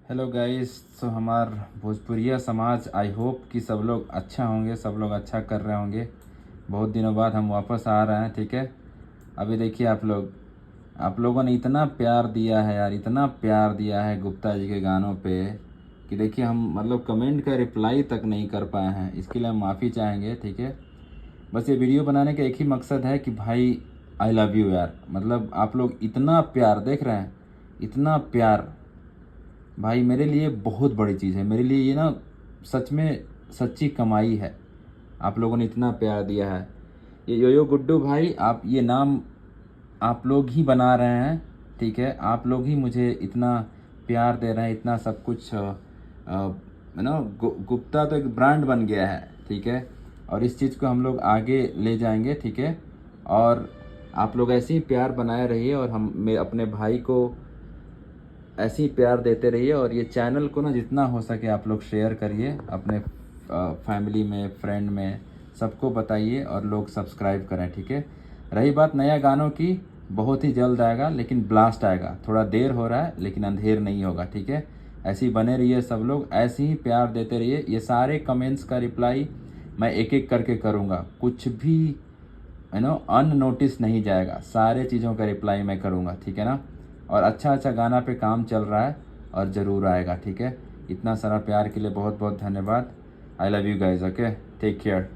Hello guys. तो हमार भोजपुरिया समाज, आई होप कि सब लोग अच्छा होंगे, सब लोग अच्छा कर रहे होंगे। बहुत दिनों बाद हम वापस आ रहे हैं, ठीक है। अभी देखिए आप लोगों ने इतना प्यार दिया है यार, इतना प्यार दिया है गुप्ता जी के गानों पे कि देखिए हम मतलब कमेंट का रिप्लाई तक नहीं कर पाए हैं। इसके लिए हम माफ़ी चाहेंगे, ठीक है। बस ये वीडियो बनाने का एक ही मकसद है कि भाई आई लव यू यार। मतलब आप लोग इतना प्यार देख रहे हैं, इतना प्यार भाई मेरे लिए बहुत बड़ी चीज़ है। मेरे लिए ये ना सच में सच्ची कमाई है। आप लोगों ने इतना प्यार दिया है। ये योयो गुड्डू भाई, आप ये नाम आप लोग ही बना रहे हैं, ठीक है। आप लोग ही मुझे इतना प्यार दे रहे हैं, इतना सब कुछ ना। गुप्ता तो एक ब्रांड बन गया है, ठीक है। और इस चीज़ को हम लोग आगे ले जाएंगे, ठीक है। और आप लोग ऐसे ही प्यार बनाए रहिए और हम मैं अपने भाई को ऐसे ही प्यार देते रहिए। और ये चैनल को ना जितना हो सके आप लोग शेयर करिए अपने फैमिली में, फ्रेंड में, सबको बताइए और लोग सब्सक्राइब करें, ठीक है। रही बात नया गानों की, बहुत ही जल्द आएगा, लेकिन ब्लास्ट आएगा। थोड़ा देर हो रहा है लेकिन अंधेर नहीं होगा, ठीक है। ऐसे ही बने रहिए सब लोग, ऐसे ही प्यार देते रहिए। ये सारे कमेंट्स का रिप्लाई मैं एक एक करके करूँगा, कुछ भी अननोटिस नहीं जाएगा। सारे चीज़ों का रिप्लाई मैं करूँगा, ठीक है ना। और अच्छा अच्छा गाना पे काम चल रहा है और ज़रूर आएगा, ठीक है। इतना सारा प्यार के लिए बहुत बहुत धन्यवाद। I love you guys, okay, take care.